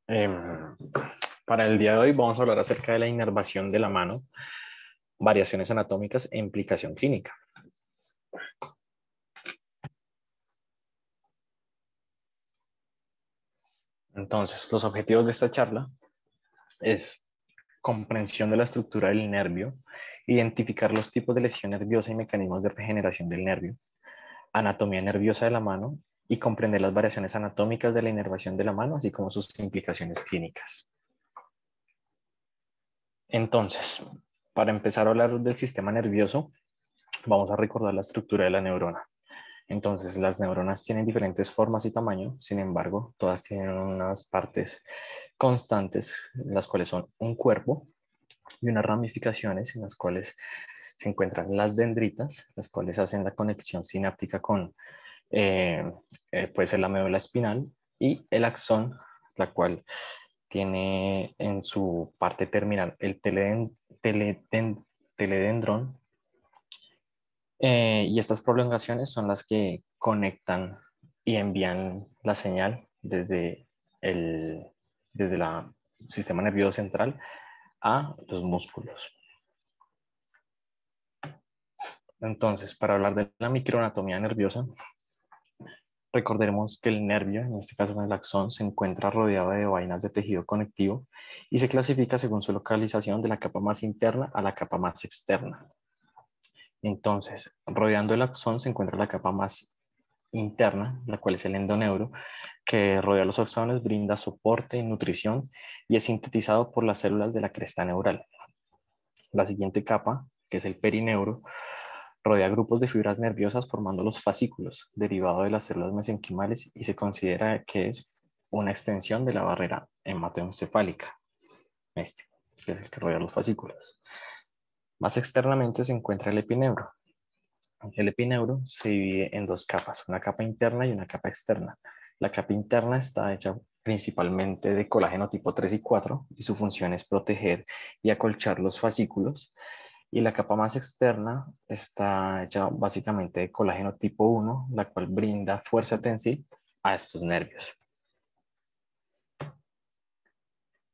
Em, para el día de hoy vamos a hablar acerca de la inervación de la mano, variaciones anatómicas e implicación clínica. Entonces, los objetivos de esta charla es comprensión de la estructura del nervio, identificar los tipos de lesión nerviosa y mecanismos de regeneración del nervio, anatomía nerviosa de la mano y comprender las variaciones anatómicas de la inervación de la mano, así como sus implicaciones clínicas. Entonces, para empezar a hablar del sistema nervioso, vamos a recordar la estructura de la neurona. Entonces, las neuronas tienen diferentes formas y tamaño, sin embargo, todas tienen unas partes constantes, las cuales son un cuerpo y unas ramificaciones en las cuales se encuentran las dendritas, las cuales hacen la conexión sináptica con puede ser la médula espinal, y el axón, la cual tiene en su parte terminal el teledendrón, y estas prolongaciones son las que conectan y envían la señal desde el sistema nervioso central a los músculos. Entonces, para hablar de la microanatomía nerviosa, recordaremos que el nervio, en este caso el axón, se encuentra rodeado de vainas de tejido conectivo y se clasifica según su localización de la capa más interna a la capa más externa. Entonces, rodeando el axón se encuentra la capa más interna, la cual es el endoneuro, que rodea los axones, brinda soporte y nutrición y es sintetizado por las células de la cresta neural. La siguiente capa, que es el perineuro, rodea grupos de fibras nerviosas formando los fascículos, derivado de las células mesenquimales, y se considera que es una extensión de la barrera hematoencefálica, que es el que rodea los fascículos. Más externamente se encuentra el epineuro. El epineuro se divide en dos capas, una capa interna y una capa externa. La capa interna está hecha principalmente de colágeno tipo 3 y 4 y su función es proteger y acolchar los fascículos. Y la capa más externa está hecha básicamente de colágeno tipo 1, la cual brinda fuerza tensil a estos nervios.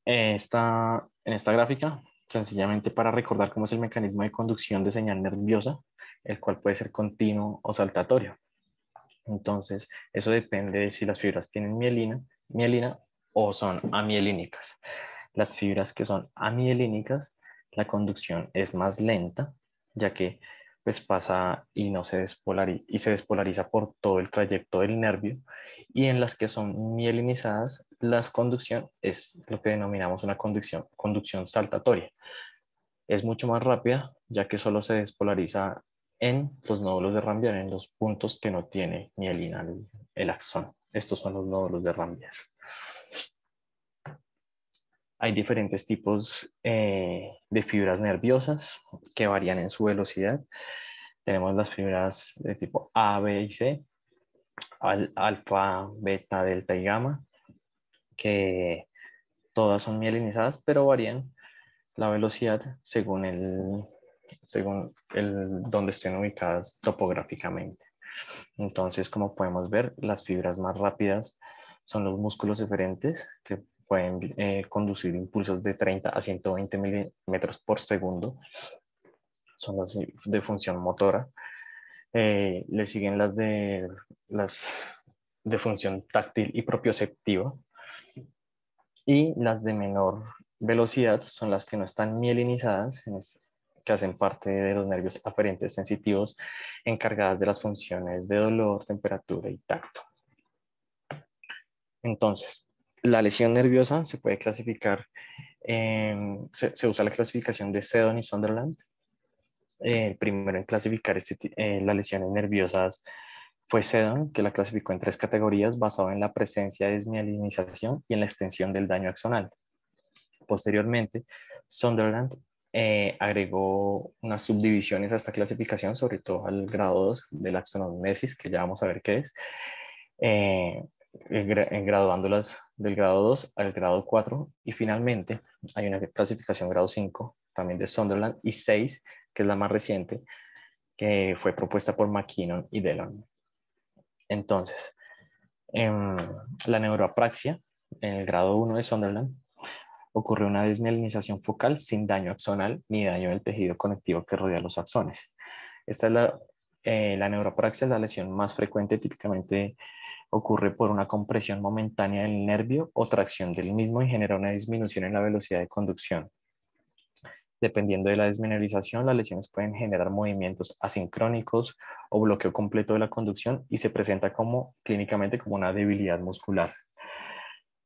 En esta gráfica, sencillamente para recordar cómo es el mecanismo de conducción de señal nerviosa, el cual puede ser continuo o saltatorio. Entonces, eso depende de si las fibras tienen mielina o son amielínicas. Las fibras que son amielínicas, la conducción es más lenta, ya que pues pasa y no se despolariza por todo el trayecto del nervio, y en las que son mielinizadas, la conducción es lo que denominamos una conducción saltatoria. Es mucho más rápida, ya que solo se despolariza en los nódulos de Rambier, en los puntos que no tiene mielina el axón. Estos son los nódulos de Rambier. Hay diferentes tipos de fibras nerviosas que varían en su velocidad. Tenemos las fibras de tipo A, B y C, alfa, beta, delta y gamma, que todas son mielinizadas, pero varían la velocidad según donde estén ubicadas topográficamente. Entonces, como podemos ver, las fibras más rápidas son los músculos eferentes, que pueden conducir impulsos de 30 a 120 milímetros por segundo. Son las de función motora. Le siguen las de función táctil y propioceptiva. Y las de menor velocidad son las que no están mielinizadas, que hacen parte de los nervios aferentes sensitivos, encargadas de las funciones de dolor, temperatura y tacto. Entonces, la lesión nerviosa se puede clasificar, se usa la clasificación de Seddon y Sunderland. El primero en clasificar las lesiones nerviosas fue Seddon, que la clasificó en 3 categorías basado en la presencia de desmielinización y en la extensión del daño axonal. Posteriormente, Sunderland agregó unas subdivisiones a esta clasificación, sobre todo al grado 2 de la axonomesis, que ya vamos a ver qué es, graduándolas del grado 2 al grado 4, y finalmente hay una clasificación grado 5 también de Sunderland, y 6, que es la más reciente, que fue propuesta por McKinnon y Dellon. Entonces, la neuroapraxia en el grado 1 de Sunderland, ocurre una desmielinización focal sin daño axonal ni daño del tejido conectivo que rodea los axones. Esta es la neuropraxia, la lesión más frecuente, típicamente ocurre por una compresión momentánea del nervio o tracción del mismo y genera una disminución en la velocidad de conducción. Dependiendo de la desmineralización, las lesiones pueden generar movimientos asincrónicos o bloqueo completo de la conducción y se presenta clínicamente como una debilidad muscular.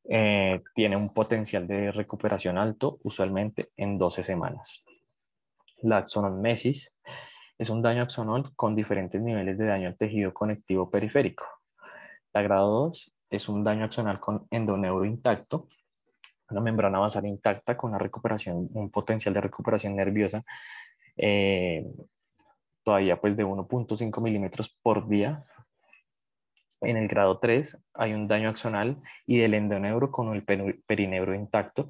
Tiene un potencial de recuperación alto, usualmente en 12 semanas. La axonomesis es un daño axonal con diferentes niveles de daño al tejido conectivo periférico. La grado 2 es un daño axonal con endoneuro intacto, una membrana basal intacta con un potencial de recuperación nerviosa todavía pues de 1.5 milímetros por día. En el grado 3 hay un daño axonal y del endoneuro con el perineuro intacto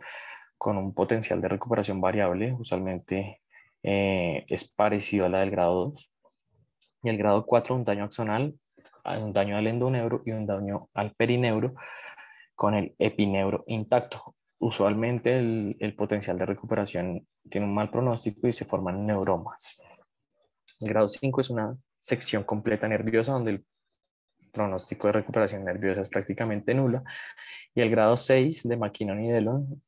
con un potencial de recuperación variable, usualmente es parecido a la del grado 2. Y el grado 4 un daño axonal, un daño al endoneuro y un daño al perineuro con el epineuro intacto. Usualmente el potencial de recuperación tiene un mal pronóstico y se forman neuromas. El grado 5 es una sección completa nerviosa donde el pronóstico de recuperación nerviosa es prácticamente nula. Y el grado 6 de McKinnon y Dellon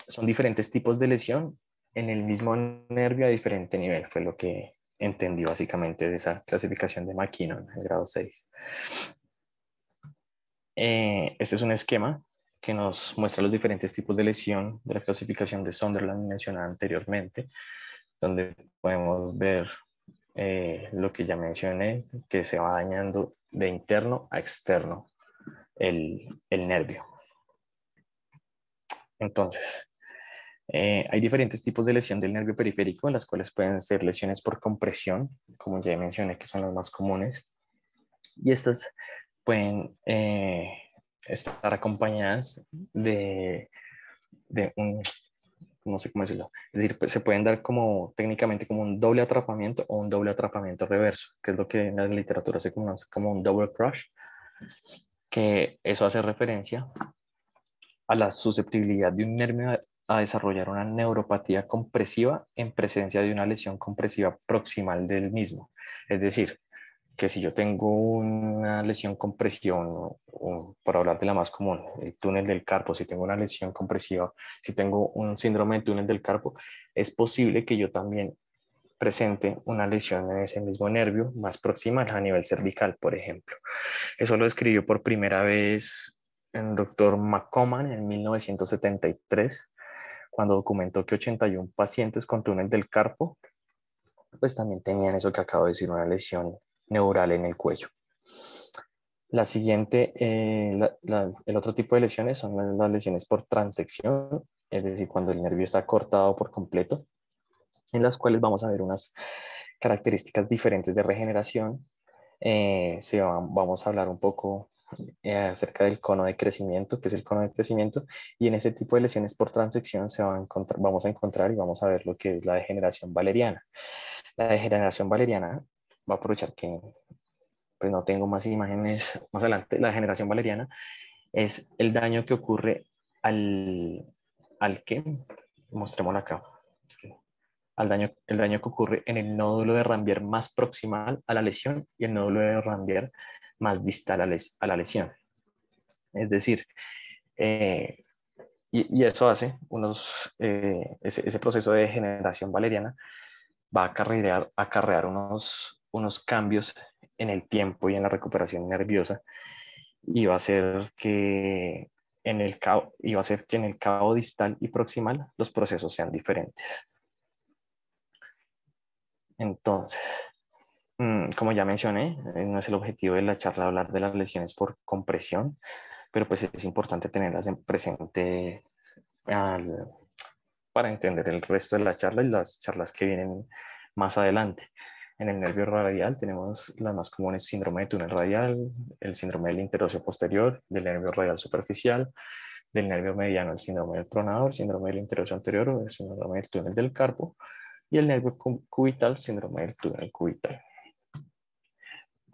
son diferentes tipos de lesión en el mismo nervio a diferente nivel. Fue lo que entendí básicamente de esa clasificación de McKinnon, el grado 6. Este es un esquema que nos muestra los diferentes tipos de lesión de la clasificación de Sunderland mencionada anteriormente, donde podemos ver lo que ya mencioné, que se va dañando de interno a externo el nervio. Entonces, hay diferentes tipos de lesión del nervio periférico, en las cuales pueden ser lesiones por compresión, como ya mencioné, que son las más comunes, y estas pueden estar acompañadas de un, no sé cómo decirlo, es decir, pues, se pueden dar como técnicamente como un doble atrapamiento o un doble atrapamiento reverso, que es lo que en la literatura se conoce como un double crush, que eso hace referencia a la susceptibilidad de un nervio a desarrollar una neuropatía compresiva en presencia de una lesión compresiva proximal del mismo. Es decir, que si yo tengo una lesión compresión, o por hablar de la más común, el túnel del carpo, si tengo una lesión compresiva, si tengo un síndrome de túnel del carpo, es posible que yo también presente una lesión en ese mismo nervio más proximal a nivel cervical, por ejemplo. Eso lo describió por primera vez el doctor McComan en 1973, cuando documentó que 81 pacientes con túnel del carpo, pues también tenían eso que acabo de decir, una lesión neural en el cuello. La siguiente, el otro tipo de lesiones son las lesiones por transección, es decir, cuando el nervio está cortado por completo, en las cuales vamos a ver unas características diferentes de regeneración. Vamos a hablar un poco acerca del cono de crecimiento, que es el cono de crecimiento, y en ese tipo de lesiones por transección vamos a encontrar y vamos a ver lo que es la degeneración valeriana. La degeneración valeriana, va a aprovechar que pues, no tengo más imágenes más adelante. La degeneración valeriana es el daño que ocurre al que, mostrémoslo acá, el daño que ocurre en el nódulo de Ranvier más proximal a la lesión y el nódulo de Ranvier más distal a la lesión. Es decir, y eso hace ese proceso de degeneración valeriana va a acarrear unos cambios en el tiempo y en la recuperación nerviosa y va a hacer que en el cabo distal y proximal los procesos sean diferentes. Entonces, como ya mencioné, no es el objetivo de la charla hablar de las lesiones por compresión, pero pues es importante tenerlas en presente para entender el resto de la charla y las charlas que vienen más adelante. En el nervio radial tenemos las más comunes: síndrome de túnel radial, el síndrome del interóseo posterior, del nervio radial superficial, del nervio mediano, el síndrome del tronador, síndrome del interóseo anterior o el síndrome del túnel del carpo, y el nervio cubital, síndrome del túnel cubital.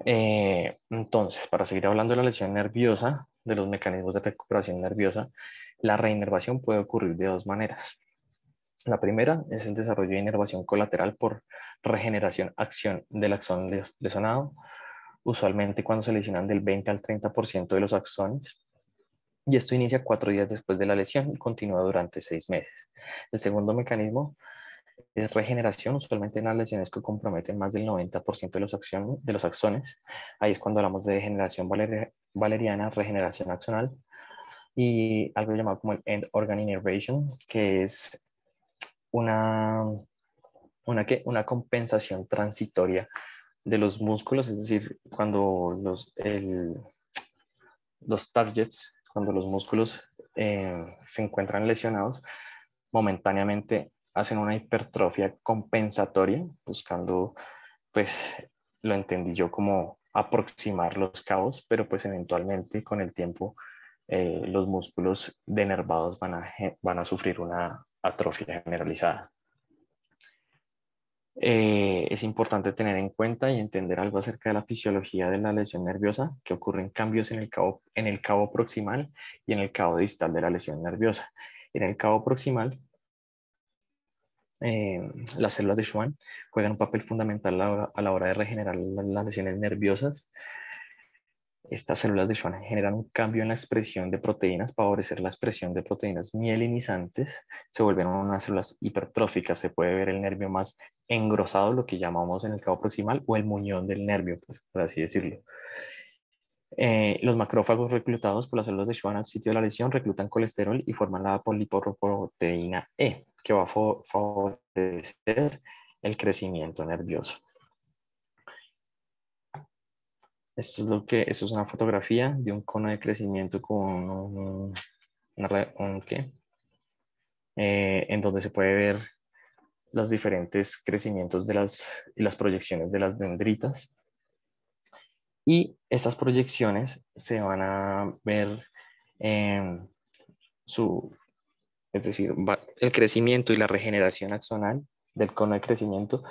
Entonces, para seguir hablando de la lesión nerviosa, de los mecanismos de recuperación nerviosa, la reinervación puede ocurrir de dos maneras. La primera es el desarrollo de inervación colateral por regeneración acción del axón lesionado, usualmente cuando se lesionan del 20 al 30% de los axones, y esto inicia 4 días después de la lesión y continúa durante 6 meses. El segundo mecanismo es regeneración, usualmente en las lesiones que comprometen más del 90% de los axones. Ahí es cuando hablamos de degeneración valeriana, regeneración axonal, y algo llamado como el end organ innervation, que es una compensación transitoria de los músculos, es decir, cuando los targets, cuando los músculos se encuentran lesionados, momentáneamente hacen una hipertrofia compensatoria, buscando, pues, lo entendí yo como aproximar los cabos, pero pues eventualmente con el tiempo los músculos denervados van a sufrir una atrofia generalizada. Es importante tener en cuenta y entender algo acerca de la fisiología de la lesión nerviosa, que ocurren cambios en el cabo proximal y en el cabo distal de la lesión nerviosa. En el cabo proximal, las células de Schwann juegan un papel fundamental a la hora de regenerar las lesiones nerviosas. Estas células de Schwann generan un cambio en la expresión de proteínas, favorecer la expresión de proteínas mielinizantes, se vuelven unas células hipertróficas, se puede ver el nervio más engrosado, lo que llamamos en el cabo proximal, o el muñón del nervio, pues, por así decirlo. Los macrófagos reclutados por las células de Schwann al sitio de la lesión reclutan colesterol y forman la polipoproteína E, que va a favorecer el crecimiento nervioso. Esto es una fotografía de un cono de crecimiento con en donde se puede ver los diferentes crecimientos y las proyecciones de las dendritas. Y estas proyecciones se van a ver es decir, el crecimiento y la regeneración axonal del cono de crecimiento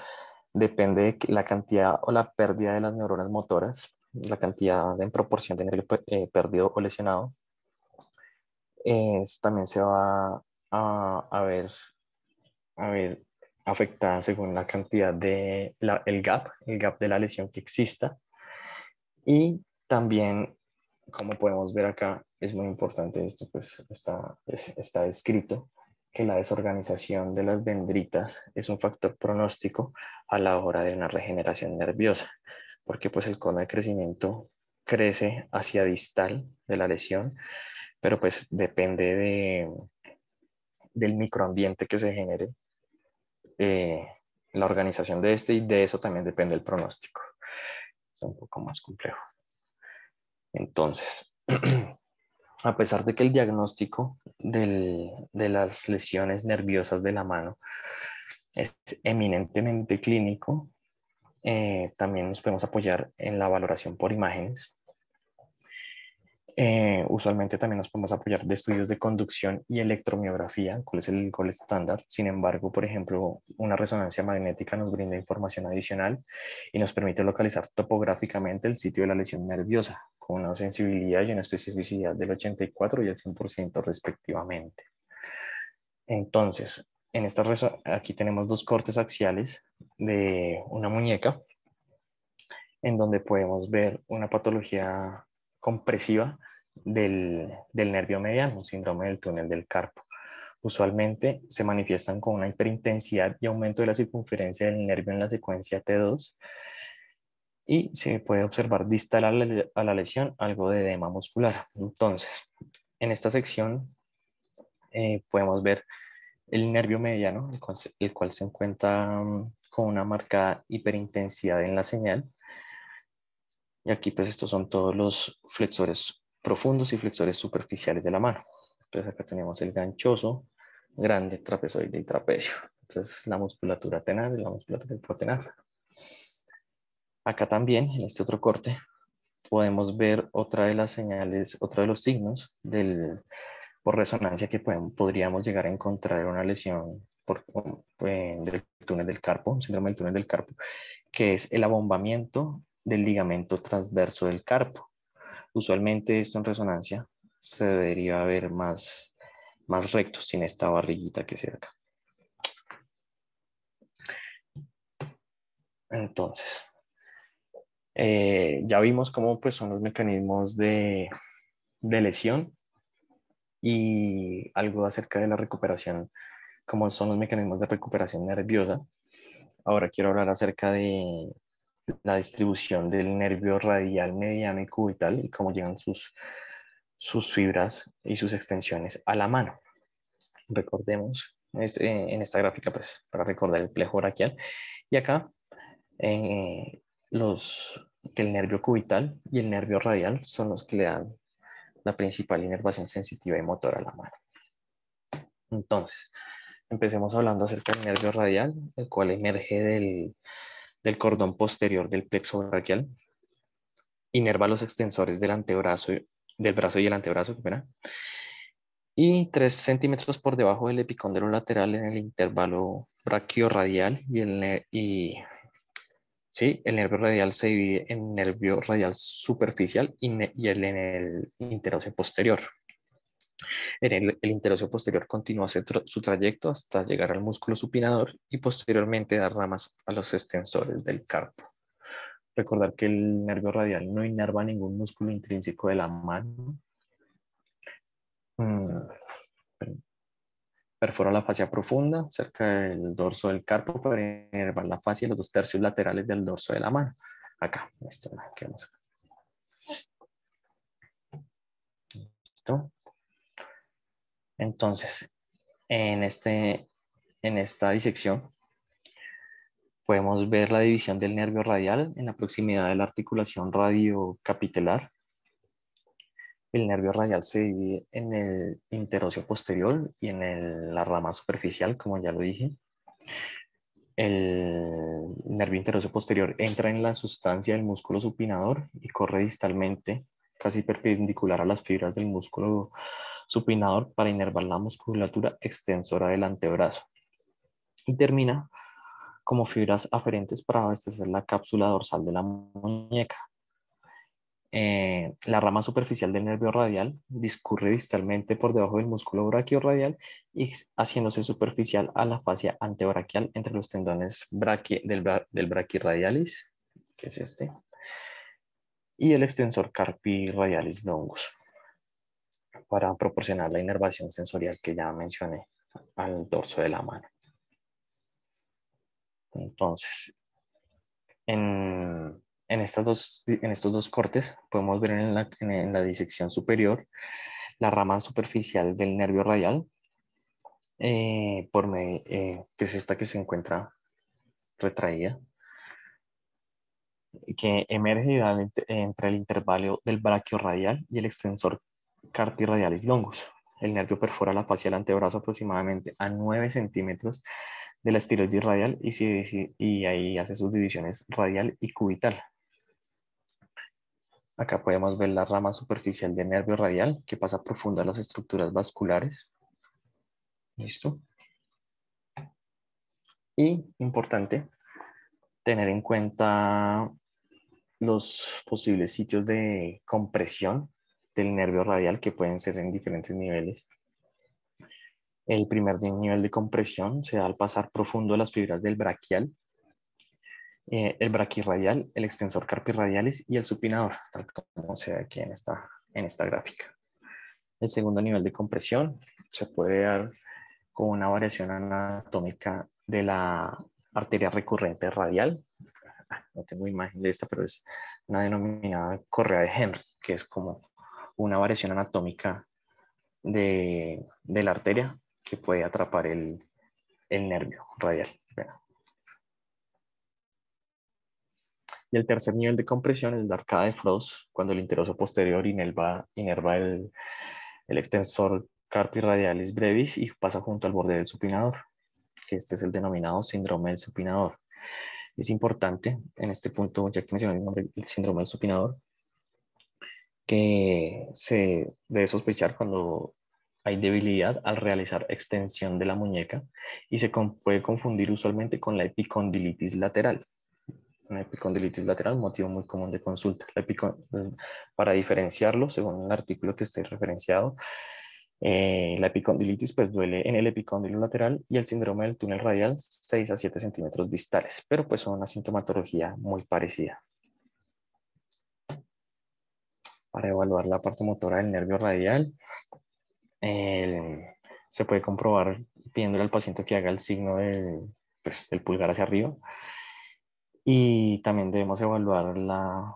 depende de la cantidad o la pérdida de las neuronas motoras, la cantidad en proporción de nervio perdido o lesionado. También se va a ver afectada según la cantidad de el gap de la lesión que exista. Y también, como podemos ver acá, es muy importante esto, pues está escrito que la desorganización de las dendritas es un factor pronóstico a la hora de una regeneración nerviosa, porque pues el cono de crecimiento crece hacia distal de la lesión, pero pues depende del microambiente que se genere, la organización de este, y de eso también depende el pronóstico. Es un poco más complejo. Entonces, a pesar de que el diagnóstico de las lesiones nerviosas de la mano es eminentemente clínico, también nos podemos apoyar en la valoración por imágenes. Usualmente también nos podemos apoyar de estudios de conducción y electromiografía, cuál es el gold estándar. Sin embargo, por ejemplo, una resonancia magnética nos brinda información adicional y nos permite localizar topográficamente el sitio de la lesión nerviosa, con una sensibilidad y una especificidad del 84 y el 100% respectivamente. Entonces, aquí tenemos dos cortes axiales de una muñeca, en donde podemos ver una patología compresiva del nervio mediano, un síndrome del túnel del carpo. Usualmente se manifiestan con una hiperintensidad y aumento de la circunferencia del nervio en la secuencia T2, y se puede observar distal a la lesión algo de edema muscular. Entonces, en esta sección podemos ver el nervio mediano, el cual se encuentra con una marcada hiperintensidad en la señal. Y aquí pues estos son todos los flexores profundos y flexores superficiales de la mano. Entonces acá tenemos el ganchoso, grande, trapezoide y trapecio. Entonces la musculatura tenar y la musculatura hipotenar. Acá también, en este otro corte, podemos ver otra de las señales, otro de los signos por resonancia que podríamos llegar a encontrar una lesión del túnel del carpo, un síndrome del túnel del carpo, que es el abombamiento del ligamento transverso del carpo. Usualmente esto en resonancia se debería ver más recto, sin esta barriguita que se ve acá. Entonces, ya vimos cómo pues, son los mecanismos de lesión y algo acerca de la recuperación, cómo son los mecanismos de recuperación nerviosa. Ahora quiero hablar acerca de la distribución del nervio radial, mediano y cubital y cómo llegan sus fibras y sus extensiones a la mano. Recordemos en esta gráfica, pues, para recordar el plejo braquial. Y acá, eh, que el nervio cubital y el nervio radial son los que le dan la principal inervación sensitiva y motora a la mano. Entonces, empecemos hablando acerca del nervio radial, el cual emerge del cordón posterior del plexo braquial, inerva los extensores del antebrazo, del brazo y el antebrazo, y 3 centímetros por debajo del epicóndilo lateral en el intervalo braquiorradial sí, el nervio radial se divide en nervio radial superficial y en el interóseo posterior. El interóseo posterior continúa su trayecto hasta llegar al músculo supinador y posteriormente da ramas a los extensores del carpo. Recordar que el nervio radial no inerva ningún músculo intrínseco de la mano. Perfora la fascia profunda cerca del dorso del carpo para inervar la fascia y los 2 tercios laterales del dorso de la mano. Acá, ¿listo? Entonces, en esta disección podemos ver la división del nervio radial en la proximidad de la articulación radiocapitelar. El nervio radial se divide en el interóseo posterior y en la rama superficial, como ya lo dije. El nervio interóseo posterior entra en la sustancia del músculo supinador y corre distalmente, casi perpendicular a las fibras del músculo supinador para inervar la musculatura extensora del antebrazo. Y termina como fibras aferentes para abastecer la cápsula dorsal de la muñeca. La rama superficial del nervio radial discurre distalmente por debajo del músculo braquiorradial y haciéndose superficial a la fascia antebraquial entre los tendones del braquirradialis, que es este, y el extensor carpi radialis longus, para proporcionar la inervación sensorial que ya mencioné al dorso de la mano. Entonces, en estos dos cortes podemos ver en la disección superior la rama superficial del nervio radial, que es esta que se encuentra retraída, que emerge entre el intervalo del braquiorradial y el extensor carpi radialis longus. El nervio perfora la fascia del antebrazo aproximadamente a 9 centímetros de la estiloides radial y ahí hace sus divisiones radial y cubital. Acá podemos ver la rama superficial del nervio radial que pasa profunda a las estructuras vasculares. ¿Listo? Y importante tener en cuenta los posibles sitios de compresión del nervio radial que pueden ser en diferentes niveles. El primer nivel de compresión se da al pasar profundo las fibras del braquial, el braquirradial, el extensor carpirradialis y el supinador, tal como se ve aquí en esta gráfica. El segundo nivel de compresión se puede dar con una variación anatómica de la arteria recurrente radial. No tengo imagen de esta, pero es una denominada correa de Henry, que es como una variación anatómica de la arteria que puede atrapar el nervio radial. Y el tercer nivel de compresión es la arcada de Frost, cuando el interoso posterior inerva el extensor carpi radialis brevis y pasa junto al borde del supinador, que este es el denominado síndrome del supinador. Es importante en este punto, ya que mencioné el nombre, el síndrome del supinador, que se debe sospechar cuando hay debilidad al realizar extensión de la muñeca y se puede confundir usualmente con la epicondilitis lateral. una epicondilitis lateral, un motivo muy común de consulta. Para diferenciarlo, según el artículo que esté referenciado, la epicondilitis pues duele en el epicóndilo lateral y el síndrome del túnel radial 6 a 7 centímetros distales, pero pues son una sintomatología muy parecida. Para evaluar la parte motora del nervio radial, se puede comprobar pidiéndole al paciente que haga el signo del pulgar hacia arriba. Y también debemos evaluar la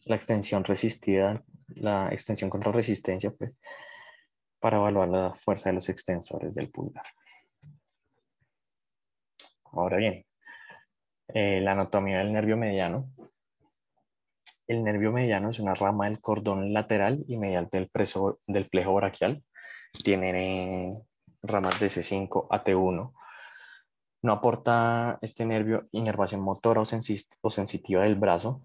extensión resistida, la extensión contra resistencia, pues, para evaluar la fuerza de los extensores del pulgar. Ahora bien, la anatomía del nervio mediano. El nervio mediano es una rama del cordón lateral y medial del plejo braquial. Tiene ramas de C5 a T1. No aporta este nervio inervación motora o sensitiva del brazo.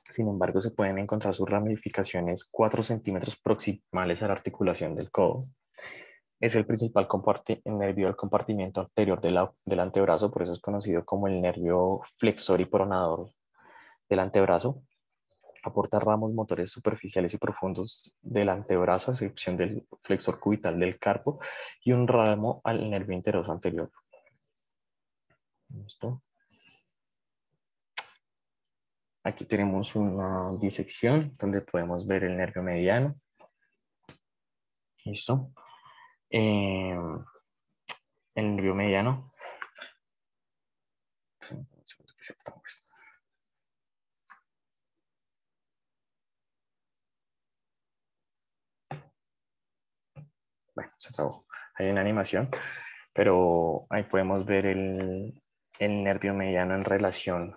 Sin embargo, se pueden encontrar sus ramificaciones 4 centímetros proximales a la articulación del codo. Es el principal nervio del compartimiento anterior del antebrazo, por eso es conocido como el nervio flexor y pronador del antebrazo. Aporta ramos motores superficiales y profundos del antebrazo, a excepción del flexor cubital del carpo, y un ramo al nervio interoso anterior. ¿Listo? Aquí tenemos una disección donde podemos ver el nervio mediano. ¿Listo? El nervio mediano. Bueno, se trabó. Hay una animación, pero ahí podemos ver el nervio mediano en relación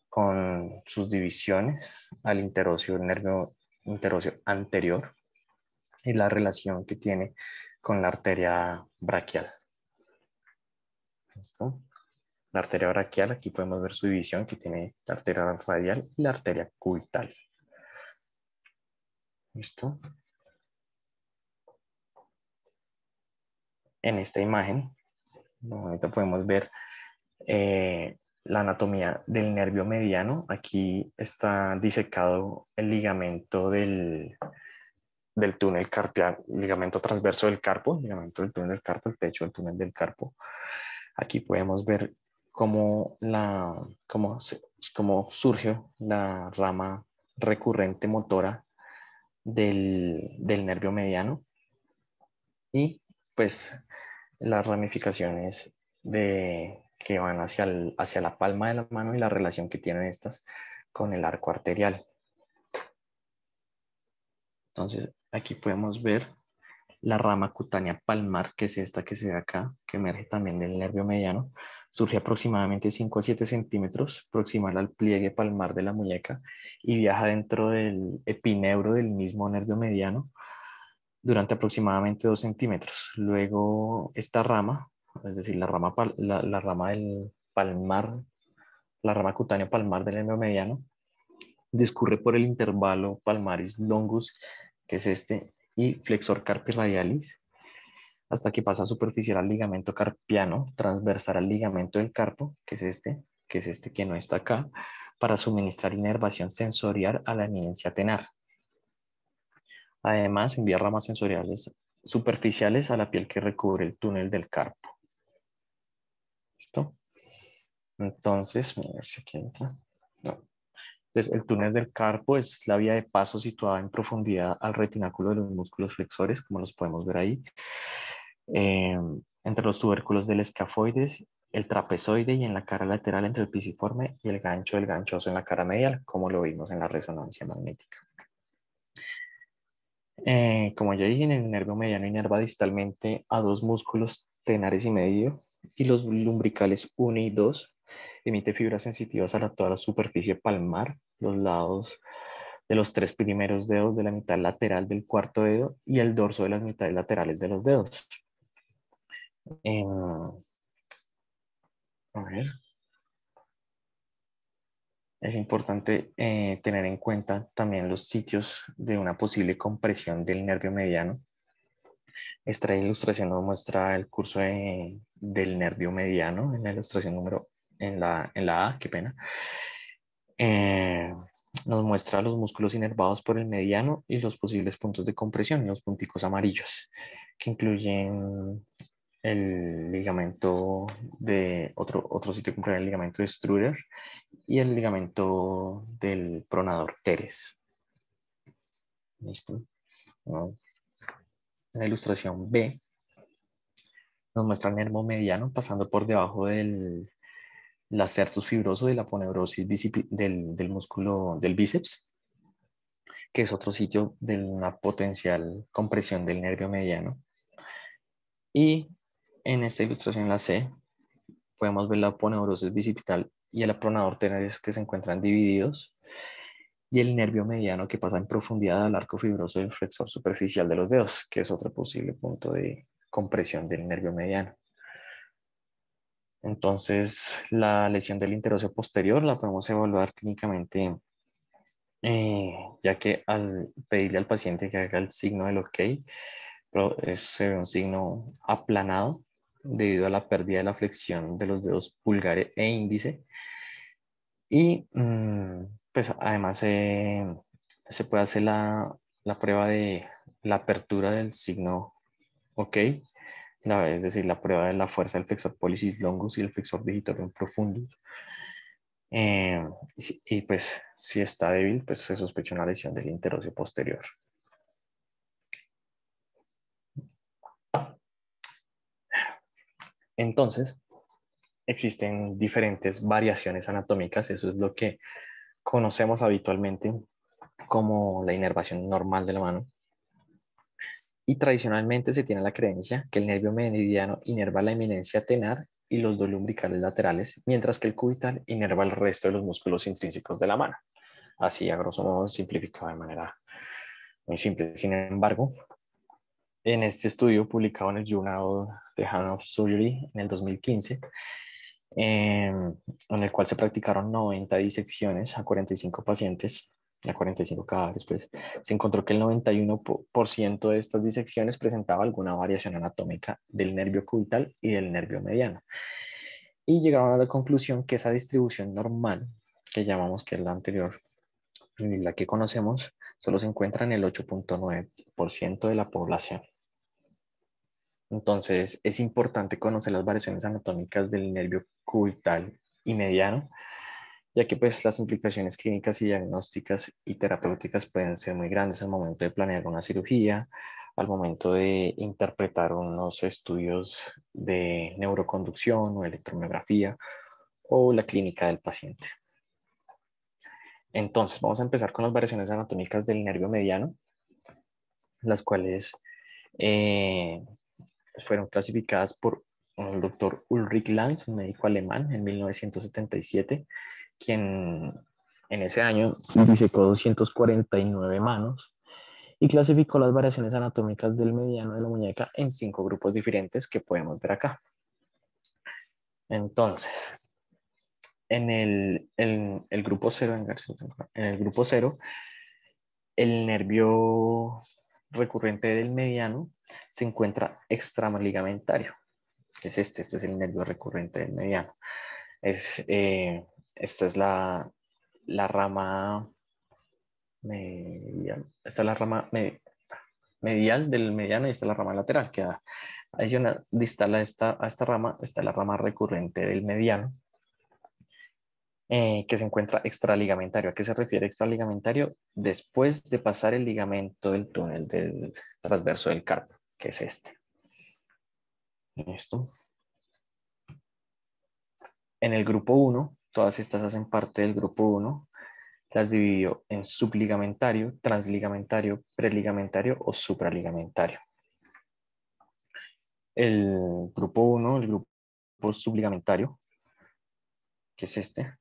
con sus divisiones al interóseo, el nervio interóseo anterior, y la relación que tiene con la arteria braquial. ¿Listo? La arteria braquial, aquí podemos ver su división que tiene la arteria radial y la arteria cubital. ¿Listo? En esta imagen, ahorita podemos ver la anatomía del nervio mediano. Aquí está disecado el ligamento del túnel carpiano, ligamento transverso del carpo, ligamento del túnel del carpo, el techo del túnel del carpo. Aquí podemos ver cómo surge la rama recurrente motora del nervio mediano y pues las ramificaciones que van hacia la palma de la mano y la relación que tienen estas con el arco arterial. Entonces aquí podemos ver la rama cutánea palmar, que es esta que se ve acá, que emerge también del nervio mediano. Surge aproximadamente 5 a 7 centímetros proximal al pliegue palmar de la muñeca y viaja dentro del epineuro del mismo nervio mediano durante aproximadamente 2 centímetros. Luego esta rama, es decir, la rama del palmar, la rama cutánea palmar del nervio mediano, discurre por el intervalo palmaris longus, que es este, y flexor carpi radialis, hasta que pasa superficial al ligamento carpiano, transversal al ligamento del carpo, que es este que no está acá, para suministrar inervación sensorial a la eminencia tenar. Además, envía ramas sensoriales superficiales a la piel que recubre el túnel del carpo. ¿Listo? Entonces, a ver si aquí entra. No. Entonces, el túnel del carpo es la vía de paso situada en profundidad al retináculo de los músculos flexores, como los podemos ver ahí, entre los tubérculos del escafoides, el trapezoide y en la cara lateral entre el pisiforme y el gancho del ganchoso en la cara medial, como lo vimos en la resonancia magnética. Como ya dije, en el nervio mediano inerva distalmente a dos músculos tenares y medio y los lumbricales 1 y 2. Emite fibras sensitivas a toda la superficie palmar, los lados de los 3 primeros dedos de la mitad lateral del cuarto dedo y el dorso de las mitades laterales de los dedos. A ver. Es importante tener en cuenta también los sitios de una posible compresión del nervio mediano. Esta ilustración nos muestra el curso del nervio mediano en la ilustración en la A, qué pena. Eh, Nos muestra los músculos inervados por el mediano y los posibles puntos de compresión, los punticos amarillos, que incluyen el ligamento de otro sitio que comprueba el ligamento de Struder y el ligamento del pronador teres. ¿Listo? Bueno, en la ilustración B nos muestra el nervio mediano pasando por debajo del lacertus fibroso de la aponeurosis del músculo del bíceps, que es otro sitio de una potencial compresión del nervio mediano. Y en esta ilustración, la C, podemos ver la aponeurosis bicipital y el apronador teres que se encuentran divididos y el nervio mediano que pasa en profundidad al arco fibroso del flexor superficial de los dedos, que es otro posible punto de compresión del nervio mediano. Entonces, la lesión del interóseo posterior la podemos evaluar clínicamente, ya que al pedirle al paciente que haga el signo del OK, se ve un signo aplanado debido a la pérdida de la flexión de los dedos pulgar e índice. Y pues además se puede hacer la prueba de la apertura del signo OK, es decir, la prueba de la fuerza del flexor pollicis longus y el flexor digitorum profundus. Y pues si está débil, pues se sospecha una lesión del interóseo posterior. Entonces, existen diferentes variaciones anatómicas, eso es lo que conocemos habitualmente como la inervación normal de la mano. Y tradicionalmente se tiene la creencia que el nervio meridiano inerva la eminencia tenar y los dos lumbricales laterales, mientras que el cubital inerva el resto de los músculos intrínsecos de la mano. Así, a grosso modo, simplificado de manera muy simple. Sin embargo, en este estudio publicado en el Journal de Hand of Surgery en el 2015, en el cual se practicaron 90 disecciones a 45 pacientes, a 45 cadáveres, pues, se encontró que el 91% de estas disecciones presentaba alguna variación anatómica del nervio cubital y del nervio mediano. Y llegaron a la conclusión que esa distribución normal, que llamamos que es la anterior, y la que conocemos, solo se encuentra en el 8.9% de la población. Entonces, es importante conocer las variaciones anatómicas del nervio cubital y mediano, ya que pues las implicaciones clínicas y diagnósticas y terapéuticas pueden ser muy grandes al momento de planear una cirugía, al momento de interpretar unos estudios de neuroconducción o electromiografía o la clínica del paciente. Entonces, vamos a empezar con las variaciones anatómicas del nervio mediano, las cuales eh, fueron clasificadas por el doctor Ulrich Lanz, un médico alemán, en 1977, quien en ese año disecó 249 manos y clasificó las variaciones anatómicas del mediano de la muñeca en 5 grupos diferentes que podemos ver acá. Entonces, en el grupo 0, en el grupo 0, el nervio recurrente del mediano se encuentra extraligamentario. Es este es el nervio recurrente del mediano. Esta es la rama medial, esta es la rama medial del mediano y esta es la rama lateral. Que adicional, distal a esta rama está la rama recurrente del mediano, que se encuentra extraligamentario. ¿A qué se refiere extraligamentario? Después de pasar el ligamento del túnel del transverso del carpo, que es este. ¿Listo? En el grupo 1, todas estas hacen parte del grupo 1, las dividió en subligamentario, transligamentario, preligamentario o supraligamentario. El grupo 1, el grupo subligamentario, que es este,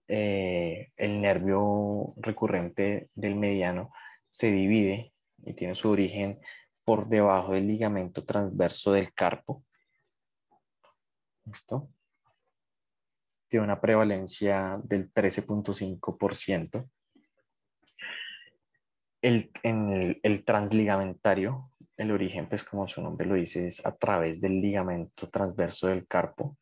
el nervio recurrente del mediano se divide y tiene su origen por debajo del ligamento transverso del carpo. ¿Listo? Tiene una prevalencia del 13.5%. El transligamentario, el origen, pues como su nombre lo dice, es a través del ligamento transverso del carpo.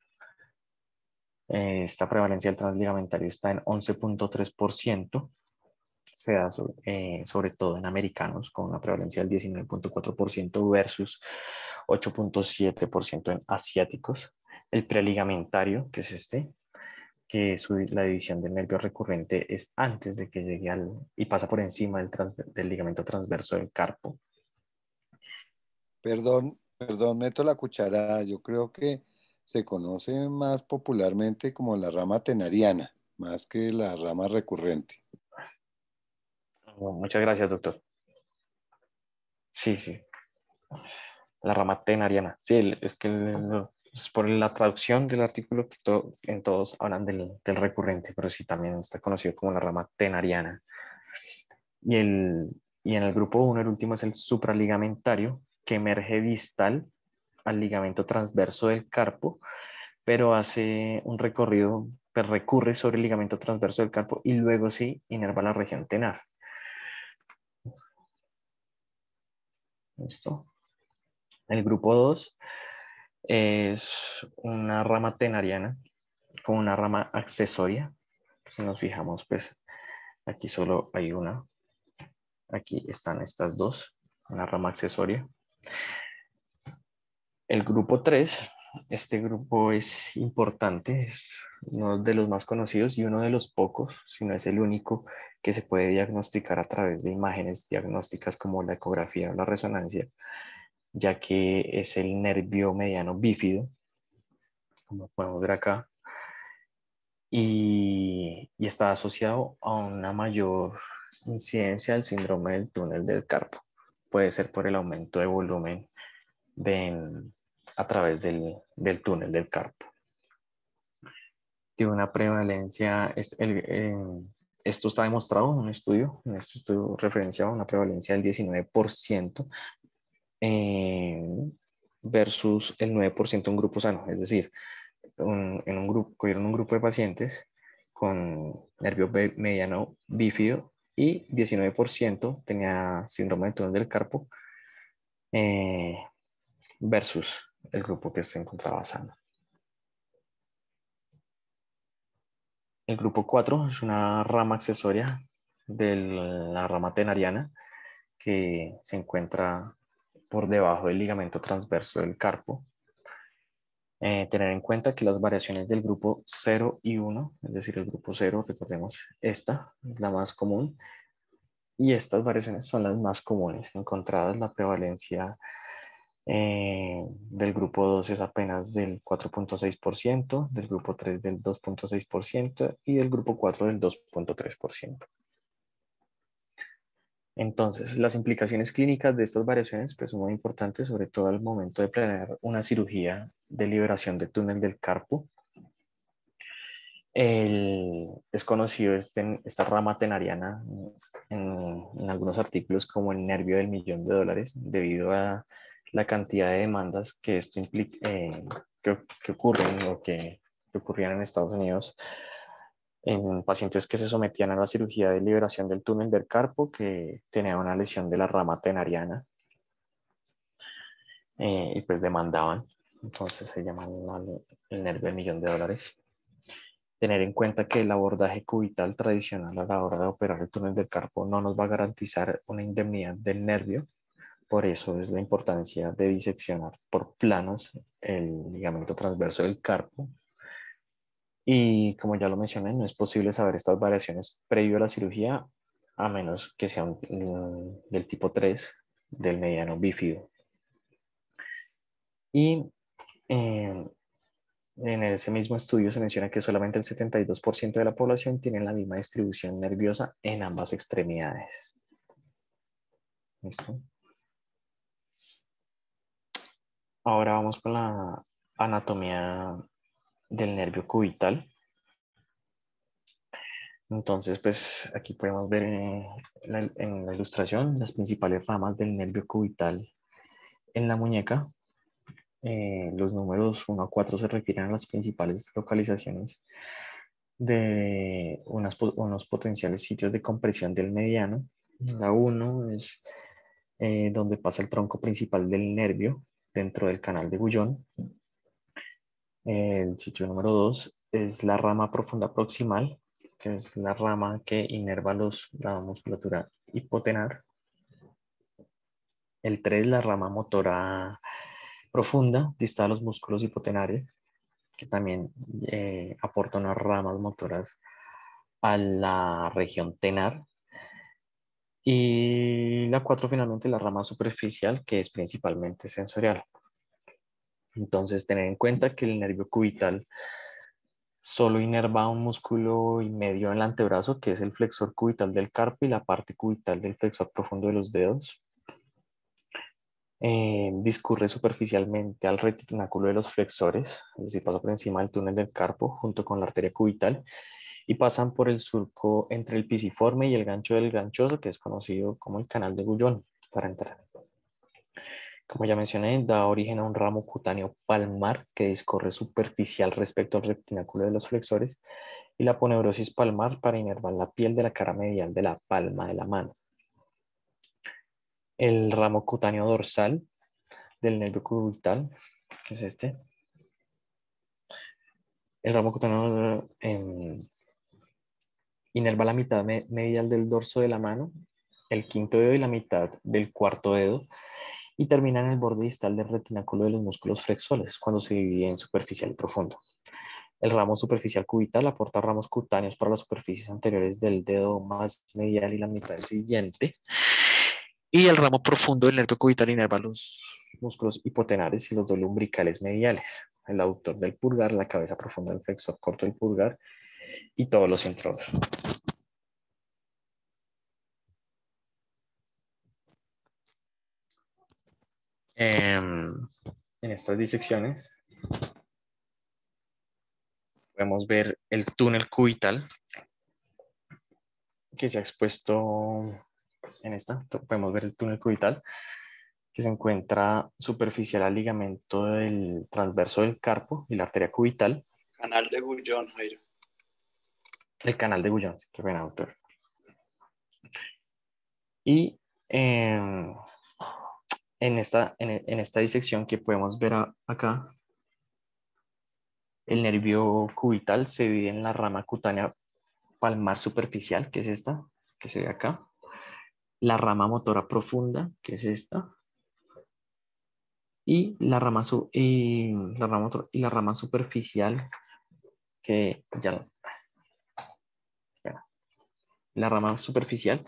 Esta prevalencia del transligamentario está en 11.3%. Se da sobre todo en americanos, con una prevalencia del 19.4% versus 8.7% en asiáticos. El preligamentario, que es este, que la división del nervio recurrente es antes de que llegue y pasa por encima del ligamento transverso del carpo. Perdón, meto la cucharada. Yo creo que se conoce más popularmente como la rama tenariana, más que la rama recurrente. Muchas gracias, doctor. Sí, sí. La rama tenariana. Sí, es que es por la traducción del artículo que en todos hablan del recurrente, pero sí también está conocido como la rama tenariana. Y, y en el grupo 1, el último es el supraligamentario, que emerge distal al ligamento transverso del carpo, pero hace un recorrido, pues recurre sobre el ligamento transverso del carpo y luego sí inerva la región tenar. ¿Listo? El grupo 2 es una rama tenariana con una rama accesoria. Si nos fijamos, pues aquí solo hay una. Aquí están estas dos, una rama accesoria. El grupo 3, este grupo es importante, es uno de los más conocidos y uno de los pocos, si no es el único, que se puede diagnosticar a través de imágenes diagnósticas como la ecografía o la resonancia, ya que es el nervio mediano bífido, como podemos ver acá, y está asociado a una mayor incidencia del síndrome del túnel del carpo. Puede ser por el aumento de volumen a través del túnel del carpo. Tiene una prevalencia, esto está demostrado en un estudio referenciado a una prevalencia del 19% versus el 9% en grupo sano, es decir, cogieron un grupo de pacientes con nervio mediano bífido y 19% tenía síndrome de túnel del carpo eh, versus el grupo que se encontraba sano. El grupo 4 es una rama accesoria de la rama tenariana que se encuentra por debajo del ligamento transverso del carpo. Tener en cuenta que las variaciones del grupo 0 y 1, es decir, el grupo 0, recordemos, esta es la más común, y estas variaciones son las más comunes encontradas. La prevalencia del grupo 2 es apenas del 4.6%, del grupo 3 del 2.6% y del grupo 4 del 2.3%. Entonces, las implicaciones clínicas de estas variaciones pues, son muy importantes, sobre todo al momento de planear una cirugía de liberación del túnel del carpo. Es conocido esta rama tenariana en algunos artículos como el nervio del millón de dólares, debido a la cantidad de demandas que esto implica, que ocurren o que ocurrían en Estados Unidos en pacientes que se sometían a la cirugía de liberación del túnel del carpo que tenían una lesión de la rama tenariana y pues demandaban. Entonces se llama el nervio del millón de dólares. Tener en cuenta que el abordaje cubital tradicional a la hora de operar el túnel del carpo no nos va a garantizar una indemnidad del nervio. Por eso es la importancia de diseccionar por planos el ligamento transverso del carpo. Y como ya lo mencioné, no es posible saber estas variaciones previo a la cirugía a menos que sean del tipo 3 del mediano bífido. Y eh, en ese mismo estudio se menciona que solamente el 72% de la población tiene la misma distribución nerviosa en ambas extremidades. ¿Listo? Ahora vamos con la anatomía del nervio cubital. Entonces, pues aquí podemos ver en la ilustración las principales ramas del nervio cubital en la muñeca. Los números 1 a 4 se refieren a las principales localizaciones de unos potenciales sitios de compresión del mediano. La 1 es donde pasa el tronco principal del nervio dentro del canal de Guyon. El sitio número 2 es la rama profunda proximal, que es la rama que inerva la musculatura hipotenar. El 3, la rama motora profunda, distal a los músculos hipotenarios, que también aporta unas ramas motoras a la región tenar. Y la 4, finalmente, la rama superficial, que es principalmente sensorial. Entonces, tener en cuenta que el nervio cubital solo inerva un músculo y medio en el antebrazo, que es el flexor cubital del carpo y la parte cubital del flexor profundo de los dedos. Discurre superficialmente al retináculo de los flexores, es decir, pasa por encima del túnel del carpo junto con la arteria cubital y pasan por el surco entre el pisiforme y el gancho del ganchoso, que es conocido como el canal de Gullón, para entrar. Como ya mencioné, da origen a un ramo cutáneo palmar que discorre superficial respecto al retináculo de los flexores y la aponeurosis palmar para inervar la piel de la cara medial de la palma de la mano. El ramo cutáneo dorsal del nervio cubital, que es este. El ramo cutáneo inerva la mitad medial del dorso de la mano, el quinto dedo y la mitad del cuarto dedo, y termina en el borde distal del retináculo de los músculos flexores, cuando se divide en superficial y profundo. El ramo superficial cubital aporta ramos cutáneos para las superficies anteriores del dedo más medial y la mitad del siguiente. Y el ramo profundo del nervio cubital inerva los músculos hipotenares y los dos lumbricales mediales, el aductor del pulgar, la cabeza profunda del flexor corto del pulgar y todos los intrusos. En estas disecciones podemos ver el túnel cubital que se ha expuesto en esta. Podemos ver el túnel cubital que se encuentra superficial al ligamento del transverso del carpo y la arteria cubital. Canal de Gullón, Jairo. El canal de Gullón, qué buen autor. Y en esta disección que podemos ver acá, el nervio cubital se divide en la rama cutánea palmar superficial, que es esta, que se ve acá, la rama motora profunda, que es esta, y la rama superficial, que ya la rama superficial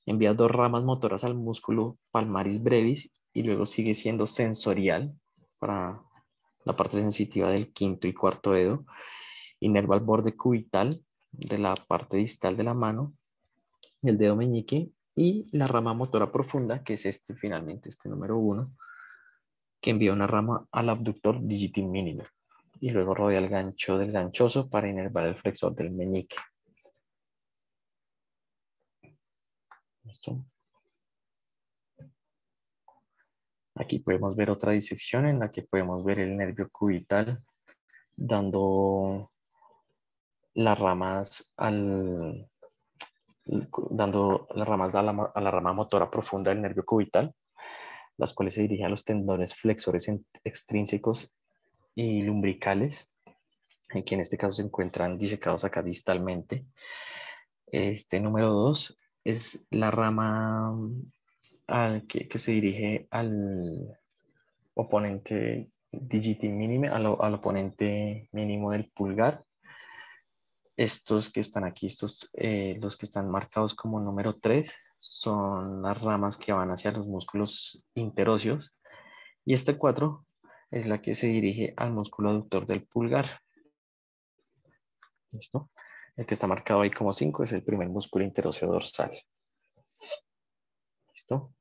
envía dos ramas motoras al músculo palmaris brevis y luego sigue siendo sensorial para la parte sensitiva del quinto y cuarto dedo. Inerva el borde cubital de la parte distal de la mano, el dedo meñique y la rama motora profunda, que es finalmente este número 1, que envía una rama al abductor digitim minimum y luego rodea el gancho del ganchoso para inervar el flexor del meñique. ¿Listo? Aquí podemos ver otra disección en la que podemos ver el nervio cubital dando las ramas a la rama motora profunda del nervio cubital, las cuales se dirigen a los tendones flexores extrínsecos y lumbricales, que en este caso se encuentran disecados acá distalmente. Este número 2 es la rama que se dirige al oponente digiti mínimo, al oponente mínimo del pulgar. Estos que están aquí, los que están marcados como número 3, son las ramas que van hacia los músculos interóseos. Y este 4 es la que se dirige al músculo aductor del pulgar. ¿Listo? El que está marcado ahí como 5 es el primer músculo interóseo dorsal. ¿Listo?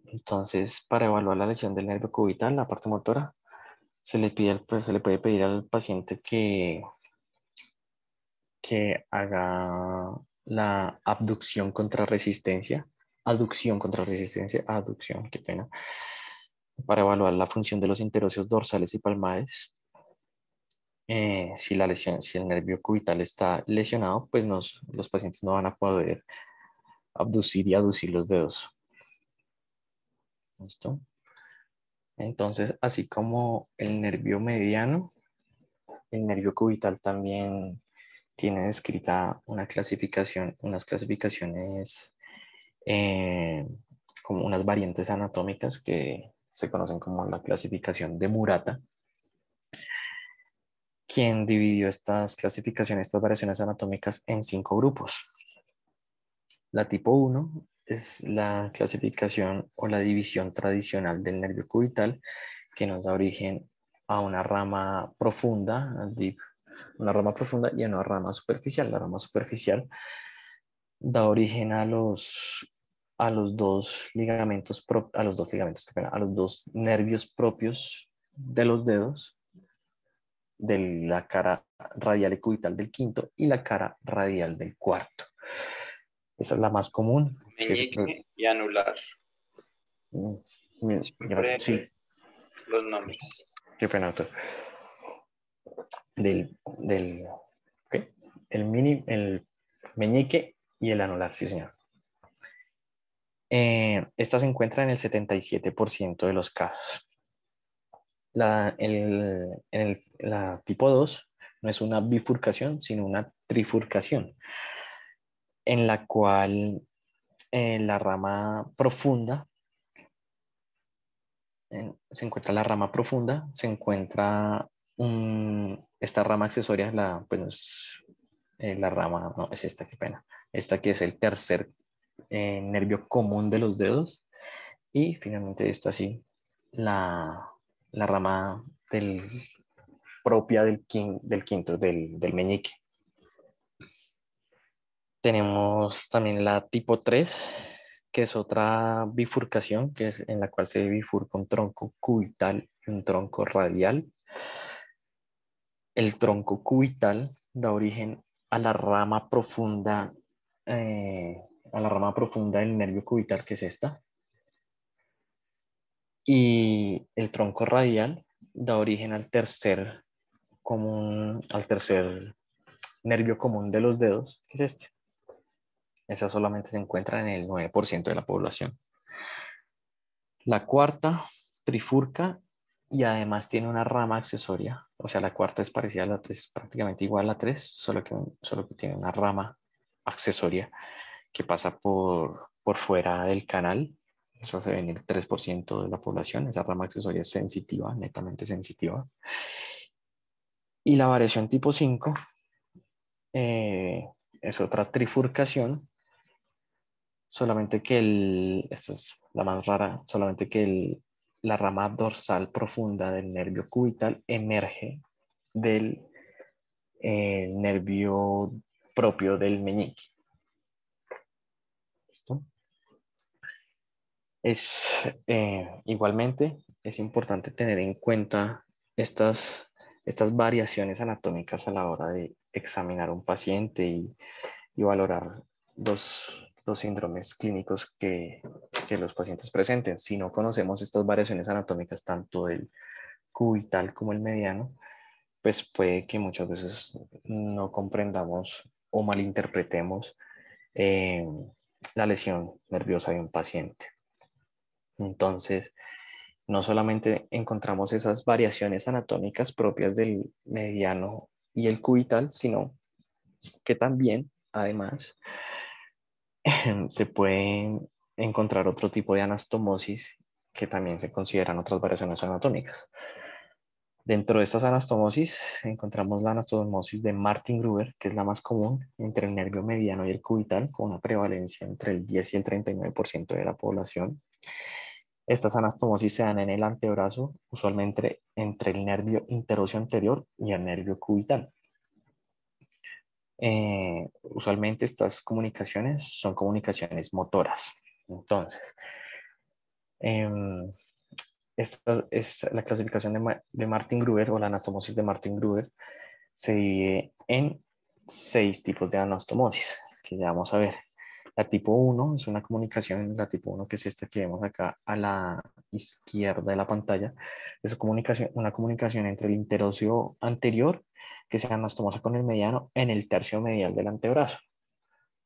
Entonces, para evaluar la lesión del nervio cubital, la parte motora, se le puede pedir al paciente que haga la aducción contra resistencia, qué pena, para evaluar la función de los interóseos dorsales y palmares. Si el nervio cubital está lesionado, pues los pacientes no van a poder abducir y aducir los dedos. ¿Listo? Entonces, así como el nervio mediano el nervio cubital también tiene descrita una clasificación, unas clasificaciones como unas variantes anatómicas que se conocen como la clasificación de Murata, quien dividió estas clasificaciones, estas variaciones anatómicas en 5 grupos. La tipo 1 es la clasificación o la división tradicional del nervio cubital, que nos da origen a una rama profunda, una rama profunda y a una rama superficial. La rama superficial da origen a los dos ligamentos, a los dos nervios propios de los dedos, de la cara radial y cubital del quinto y la cara radial del cuarto. Esa es la más común. Meñique y anular. Siempre Sí, los nombres. qué pena, doctor. ¿Qué? El meñique y el anular, sí, señor. Esta se encuentra en el 77% de los casos. La tipo 2 no es una bifurcación, sino una trifurcación, en la cual la rama profunda, se encuentra la rama profunda, se encuentra esta rama accesoria, pues, la rama, no, es esta, qué pena. Esta que es el tercer nervio común de los dedos. Y finalmente esta sí, la rama propia del quinto, del meñique. Tenemos también la tipo 3, que es otra bifurcación, que es en la cual se bifurca un tronco cubital y un tronco radial. El tronco cubital da origen a la rama profunda, del nervio cubital, que es esta. Y el tronco radial da origen al tercer nervio común de los dedos, que es este. Esa solamente se encuentra en el 9% de la población. La cuarta trifurca y además tiene una rama accesoria. O sea, la cuarta es parecida a la 3, prácticamente igual a la 3, solo que tiene una rama accesoria que pasa por fuera del canal. Eso se ve en el 3% de la población. Esa rama accesoria es sensitiva, netamente sensitiva. Y la variación tipo 5 es otra trifurcación, solamente que esta es la más rara, solamente que la rama dorsal profunda del nervio cubital emerge del nervio propio del meñique. ¿Listo? Igualmente, es importante tener en cuenta estas variaciones anatómicas a la hora de examinar a un paciente y valorar los síndromes clínicos que los pacientes presenten. Si no conocemos estas variaciones anatómicas, tanto del cubital como el mediano, pues puede que muchas veces no comprendamos o malinterpretemos la lesión nerviosa de un paciente. Entonces, no solamente encontramos esas variaciones anatómicas propias del mediano y el cubital, sino que también, además, se puede encontrar otro tipo de anastomosis que también se consideran otras variaciones anatómicas. Dentro de estas anastomosis encontramos la anastomosis de Martin-Gruber, que es la más común entre el nervio mediano y el cubital, con una prevalencia entre el 10 y el 39% de la población. Estas anastomosis se dan en el antebrazo, usualmente entre el nervio interóseo anterior y el nervio cubital. Usualmente estas comunicaciones son comunicaciones motoras. Entonces, esta es la clasificación de Martin-Gruber, o la anastomosis de Martin-Gruber, se divide en 6 tipos de anastomosis, que ya vamos a ver. La tipo 1 es una comunicación, la tipo 1, que es esta que vemos acá a la izquierda de la pantalla, es una comunicación entre el interóseo anterior, que se anastomosa con el mediano en el tercio medial del antebrazo.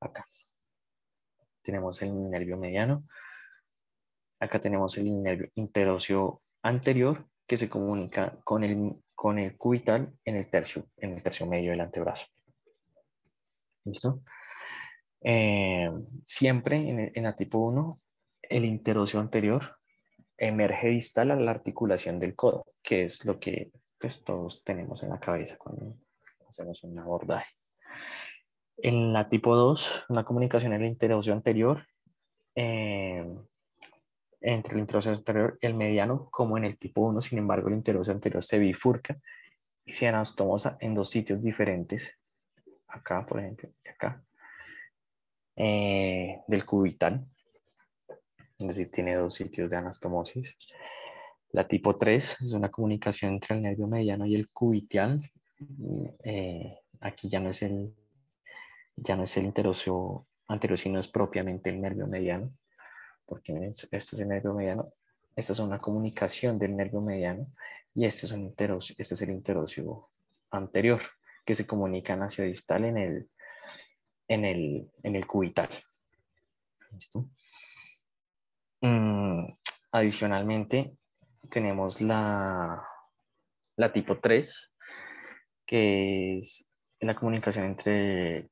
Acá tenemos el nervio mediano, acá tenemos el nervio interóseo anterior, que se comunica con con el cubital en el tercio medio del antebrazo. ¿Listo? Siempre en la tipo 1, el interocio anterior emerge distal a la articulación del codo, que es lo que pues, todos tenemos en la cabeza cuando hacemos un abordaje. En la tipo 2, una comunicación en el interocio anterior, entre el interocio anterior y el mediano, como en el tipo 1, sin embargo el interocio anterior se bifurca y se anastomosa en dos sitios diferentes, acá por ejemplo, y acá, del cubital, es decir, tiene dos sitios de anastomosis. La tipo 3 es una comunicación entre el nervio mediano y el cubital. Aquí ya no es el interocio anterior, sino es propiamente el nervio mediano, porque este es el nervio mediano. Esta es una comunicación del nervio mediano y este es el interocio anterior, que se comunican hacia distal en el cubital. ¿Listo? Adicionalmente, tenemos la tipo 3, que es la comunicación entre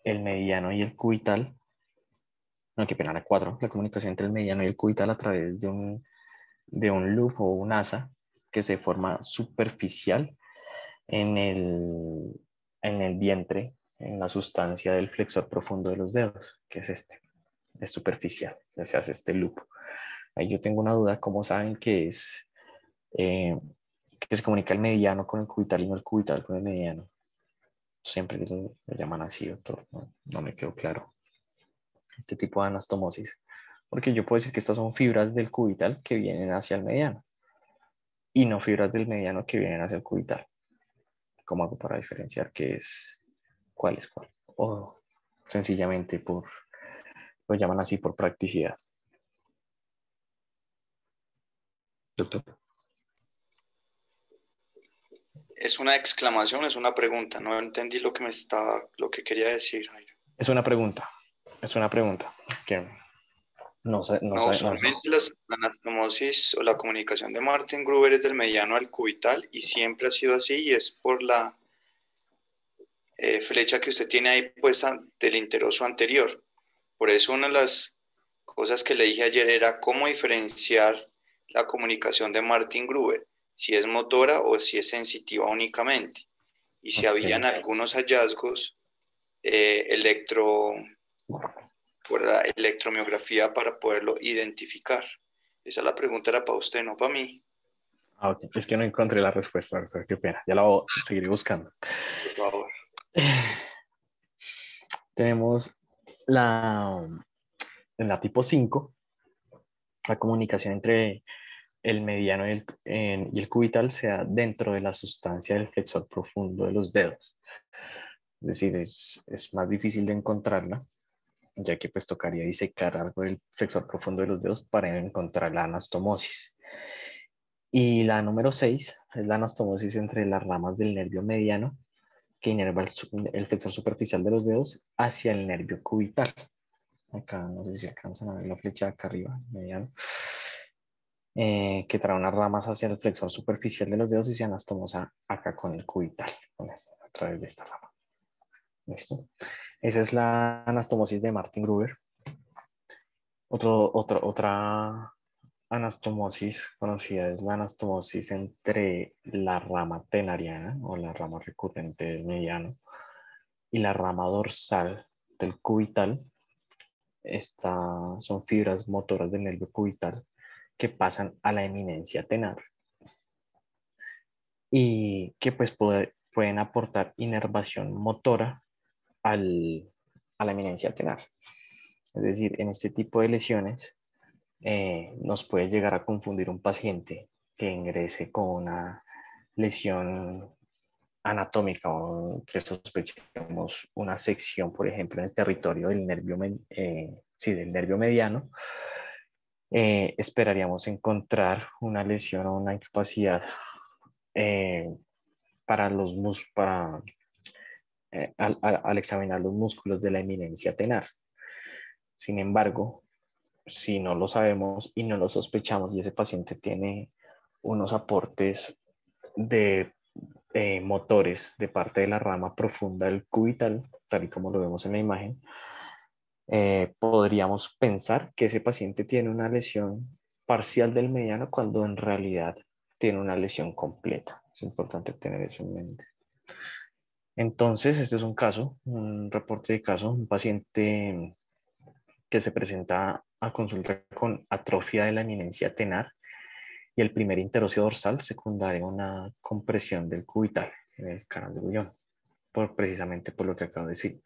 el mediano y el cubital. No, qué pena, la 4, la comunicación entre el mediano y el cubital a través de un loop o un asa que se forma superficial en el vientre, en la sustancia del flexor profundo de los dedos, que es es superficial, se hace este loop. Ahí yo tengo una duda, ¿cómo saben que se comunica el mediano con el cubital y no el cubital con el mediano? Siempre lo llaman así, doctor, no me quedó claro este tipo de anastomosis, porque yo puedo decir que estas son fibras del cubital que vienen hacia el mediano y no fibras del mediano que vienen hacia el cubital. ¿Cómo hago para diferenciar cuál es cuál? O sencillamente lo llaman así por practicidad. Doctor. Es una exclamación, es una pregunta. No entendí lo que quería decir, Jairo. Es una pregunta. Que no sé. Usualmente la anastomosis o la comunicación de Martin Gruber es del mediano al cubital y siempre ha sido así y es por la flecha que usted tiene ahí puesta del interoso anterior. Por eso una de las cosas que le dije ayer era cómo diferenciar la comunicación de Martin Gruber, si es motora o si es sensitiva únicamente. Y si habían algunos hallazgos por la electromiografía para poderlo identificar. Esa la pregunta era para usted, no para mí. Okay. Es que no encontré la respuesta, qué pena. Ya la voy a seguir buscando. Por favor. Tenemos en la tipo 5, la comunicación entre el mediano y el cubital se da dentro de la sustancia del flexor profundo de los dedos. Es decir, es más difícil de encontrarla, ya que pues tocaría disecar algo del flexor profundo de los dedos para encontrar la anastomosis. Y la número 6 es la anastomosis entre las ramas del nervio mediano que inerva el flexor superficial de los dedos hacia el nervio cubital. Acá no sé si alcanzan a ver la flecha acá arriba, mediano, que trae unas ramas hacia el flexor superficial de los dedos y se anastomosa acá con el cubital, a través de esta rama. ¿Listo? Esa es la anastomosis de Martin Gruber. Otra anastomosis conocida es la anastomosis entre la rama tenariana o la rama recurrente del mediano y la rama dorsal del cubital. Son fibras motoras del nervio cubital que pasan a la eminencia tenar y que pues pueden aportar inervación motora a la eminencia tenar. Es decir, en este tipo de lesiones nos puede llegar a confundir un paciente que ingrese con una lesión anatómica o que sospechemos una sección, por ejemplo, en el territorio del nervio, del nervio mediano. Esperaríamos encontrar una lesión o una incapacidad al examinar los músculos de la eminencia tenar. Sin embargo, si no lo sabemos y no lo sospechamos y ese paciente tiene unos aportes de motores de parte de la rama profunda del cubital, tal y como lo vemos en la imagen, podríamos pensar que ese paciente tiene una lesión parcial del mediano cuando en realidad tiene una lesión completa. Es importante tener eso en mente. Entonces, este es un caso, un reporte de caso, un paciente que se presenta a consulta con atrofia de la eminencia tenar y el primer interocio dorsal secundario a una compresión del cubital en el canal de Bouillon, precisamente por lo que acabo de decir.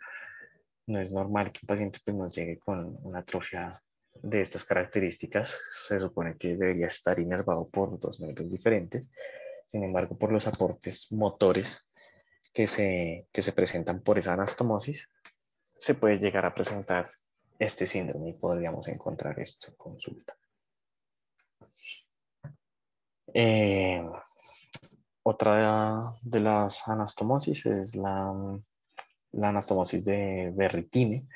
No es normal que un paciente pues, nos llegue con una atrofia de estas características. Se supone que debería estar inervado por dos nervios diferentes. Sin embargo, por los aportes motores que se presentan por esa anastomosis, se puede llegar a presentar este síndrome y podríamos encontrar esto en consulta. Otra de las anastomosis es la anastomosis de Berritini.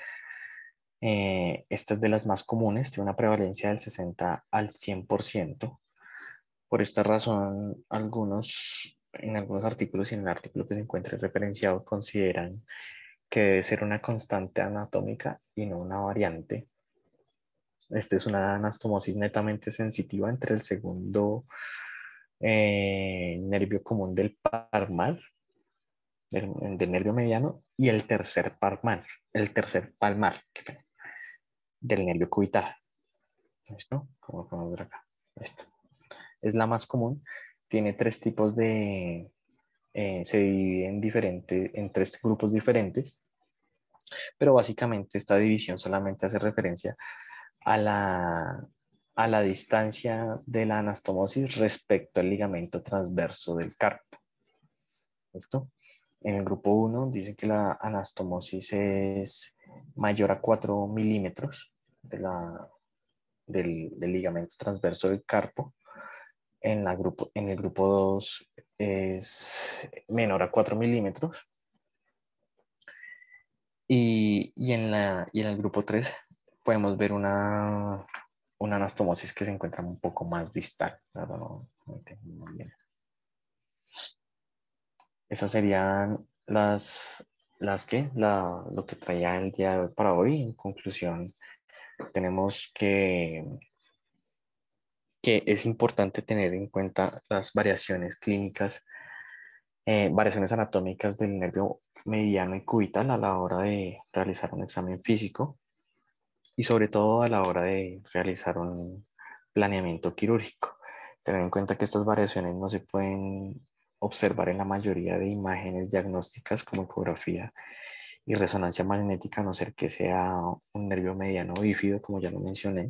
Esta es de las más comunes, tiene una prevalencia del 60 al 100%. Por esta razón, en algunos artículos y en el artículo que se encuentra referenciado consideran que debe ser una constante anatómica y no una variante. Esta es una anastomosis netamente sensitiva entre el segundo nervio común del palmar, del nervio mediano, y el tercer palmar del nervio cubital. ¿Listo? Como podemos ver acá. Esto es la más común. Tiene tres tipos de... se divide en tres grupos diferentes, pero básicamente esta división solamente hace referencia a la distancia de la anastomosis respecto al ligamento transverso del carpo. ¿Listo? En el grupo 1 dice que la anastomosis es mayor a 4 milímetros del ligamento transverso del carpo. En el grupo 2 es menor a 4 milímetros. Y en el grupo 3 podemos ver una anastomosis que se encuentra un poco más distal. No entiendo muy bien. Esas serían lo que traía el día de hoy para hoy. En conclusión, tenemos que es importante tener en cuenta las variaciones clínicas, variaciones anatómicas del nervio mediano y cubital a la hora de realizar un examen físico y sobre todo a la hora de realizar un planeamiento quirúrgico. Tener en cuenta que estas variaciones no se pueden observar en la mayoría de imágenes diagnósticas como ecografía y resonancia magnética, a no ser que sea un nervio mediano bífido, como ya lo mencioné.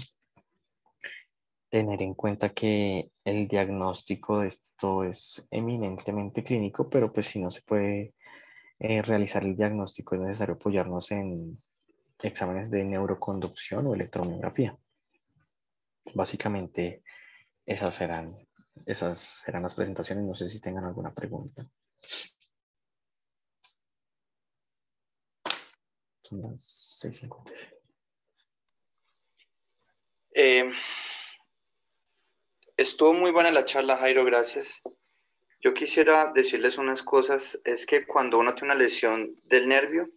Tener en cuenta que el diagnóstico de esto es eminentemente clínico, pero pues si no se puede realizar el diagnóstico es necesario apoyarnos en exámenes de neuroconducción o electromiografía. Básicamente esas serán las presentaciones. No sé si tengan alguna pregunta. Son las 6:50. Estuvo muy buena la charla, Jairo, gracias. Yo quisiera decirles unas cosas. Es que cuando uno tiene una lesión del nervio,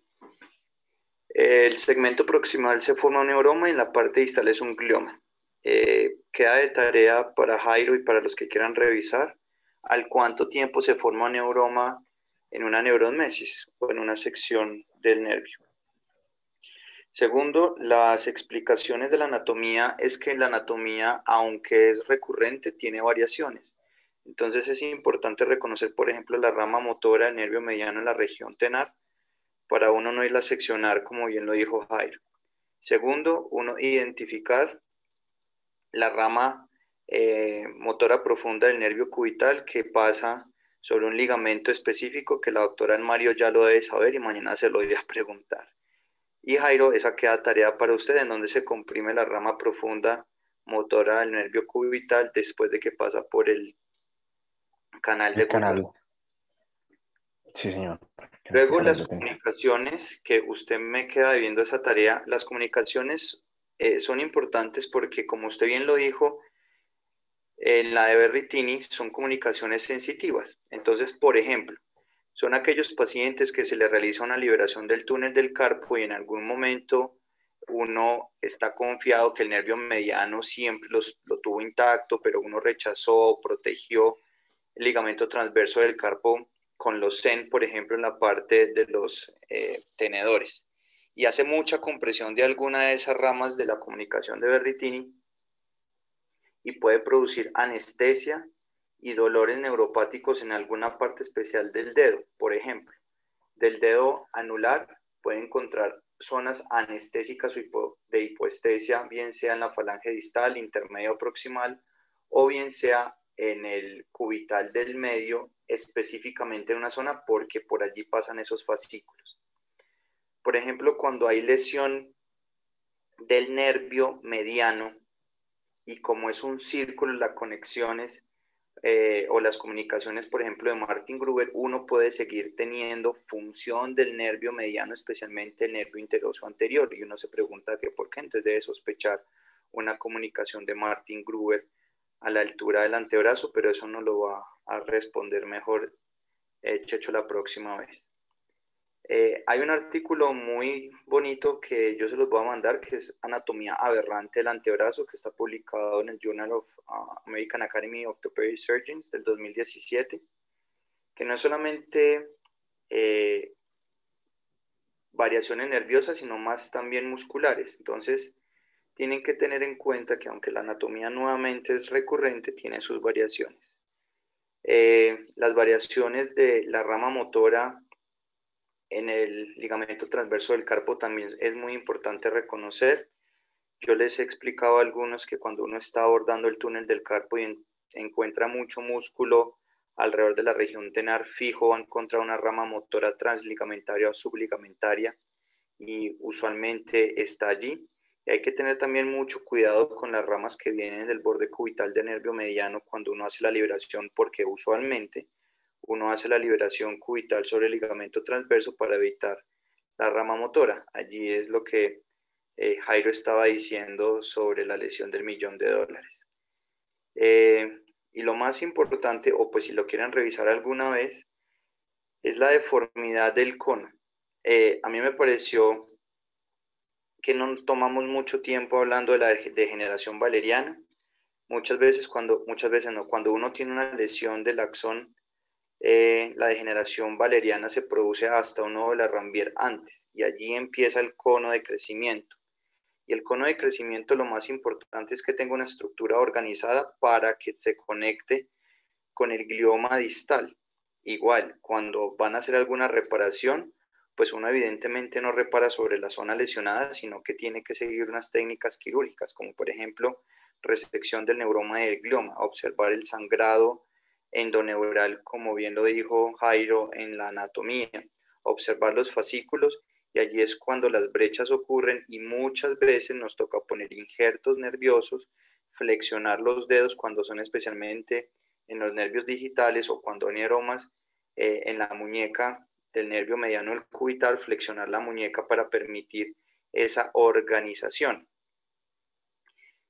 el segmento proximal se forma un neuroma y en la parte distal es un glioma. Queda de tarea para Jairo y para los que quieran revisar al cuánto tiempo se forma un neuroma en una neuromesis o en una sección del nervio. Segundo, las explicaciones de la anatomía es que la anatomía, aunque es recurrente, tiene variaciones. Entonces es importante reconocer, por ejemplo, la rama motora del nervio mediano en la región tenar, para uno no irla a seccionar, como bien lo dijo Jairo. Segundo, uno identificar la rama motora profunda del nervio cubital que pasa sobre un ligamento específico que la doctora Mario ya lo debe saber y mañana se lo voy a preguntar. Y Jairo, esa queda tarea para usted, en donde se comprime la rama profunda motora del nervio cubital después de que pasa por el canal de Bouillon. Sí, señor. Luego las comunicaciones, que usted me queda debiendo esa tarea, las comunicaciones son importantes porque, como usted bien lo dijo, En la de Berrettini son comunicaciones sensitivas. Entonces, por ejemplo, son aquellos pacientes que se les realiza una liberación del túnel del carpo y en algún momento uno está confiado que el nervio mediano siempre lo tuvo intacto, pero uno rechazó, protegió el ligamento transverso del carpo con los SEN, por ejemplo, en la parte de los tenedores. Y hace mucha compresión de alguna de esas ramas de la comunicación de Berrettini y puede producir anestesia y dolores neuropáticos en alguna parte especial del dedo. Por ejemplo, del dedo anular puede encontrar zonas anestésicas de hipoestesia, bien sea en la falange distal, intermedio o proximal, o bien sea en el cubital del medio, específicamente en una zona, porque por allí pasan esos fascículos. Por ejemplo, cuando hay lesión del nervio mediano, y como es un círculo, las conexiones o las comunicaciones, por ejemplo, de Martin Gruber, uno puede seguir teniendo función del nervio mediano, especialmente el nervio interoso anterior, y uno se pregunta que por qué, entonces debe sospechar una comunicación de Martin Gruber a la altura del antebrazo, pero eso no lo va a responder mejor Checho la próxima vez. Hay un artículo muy bonito que yo se los voy a mandar, que es Anatomía Aberrante del Antebrazo, que está publicado en el Journal of American Academy of Orthopedic Surgeons del 2017, que no es solamente variaciones nerviosas, sino más también musculares. Entonces, tienen que tener en cuenta que aunque la anatomía nuevamente es recurrente, tiene sus variaciones. Las variaciones de la rama motora en el ligamento transverso del carpo también es muy importante reconocer. Yo les he explicado a algunos que cuando uno está abordando el túnel del carpo y encuentra mucho músculo alrededor de la región tenar fijo, va a encontrar una rama motora transligamentaria o subligamentaria y usualmente está allí. Y hay que tener también mucho cuidado con las ramas que vienen del borde cubital del nervio mediano cuando uno hace la liberación, porque usualmente uno hace la liberación cubital sobre el ligamento transverso para evitar la rama motora. Allí es lo que Jairo estaba diciendo sobre la lesión del $1.000.000. Y lo más importante, o pues si lo quieren revisar alguna vez, es la deformidad del cono. A mí me pareció que no tomamos mucho tiempo hablando de la degeneración valeriana. Muchas veces cuando uno tiene una lesión del axón, la degeneración valeriana se produce hasta un nodo de la Ranvier antes, y allí empieza el cono de crecimiento. Y el cono de crecimiento, lo más importante es que tenga una estructura organizada para que se conecte con el glioma distal. Igual, cuando van a hacer alguna reparación, pues uno evidentemente no repara sobre la zona lesionada, sino que tiene que seguir unas técnicas quirúrgicas, como por ejemplo resección del neuroma del glioma, observar el sangrado endoneural, como bien lo dijo Jairo en la anatomía, observar los fascículos, y allí es cuando las brechas ocurren y muchas veces nos toca poner injertos nerviosos, flexionar los dedos cuando son especialmente en los nervios digitales o cuando hay neuromas en la muñeca del nervio mediano del cubital, flexionar la muñeca para permitir esa organización.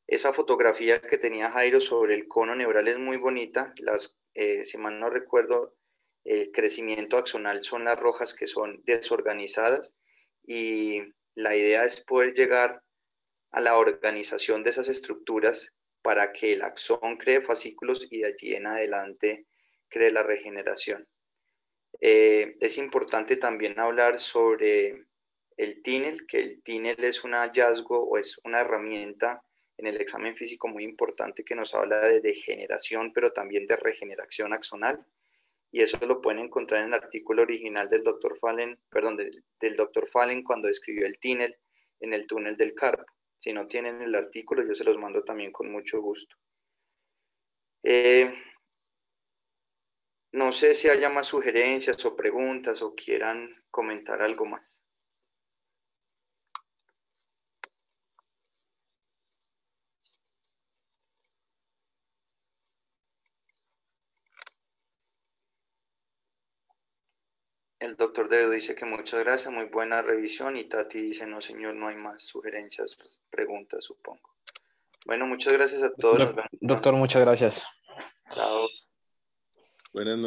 Esa fotografía que tenía Jairo sobre el cono neural es muy bonita. Si mal no recuerdo, el crecimiento axonal son las rojas que son desorganizadas, y la idea es poder llegar a la organización de esas estructuras para que el axón cree fascículos y de allí en adelante cree la regeneración. Es importante también hablar sobre el TINEL, que el TINEL es un hallazgo o es una herramienta en el examen físico muy importante que nos habla de degeneración, pero también de regeneración axonal. Y eso lo pueden encontrar en el artículo original del Dr. Fallen, perdón, del Dr. Fallen cuando escribió el TINEL en el túnel del carpo. Si no tienen el artículo, yo se los mando también con mucho gusto. No sé si haya más sugerencias o preguntas o quieran comentar algo más. El doctor Dedo dice que muchas gracias, muy buena revisión. Y Tati dice, no señor, no hay más sugerencias, preguntas, supongo. Bueno, muchas gracias a todos. Nos vemos. Doctor, muchas gracias. Chao. Buenas noches.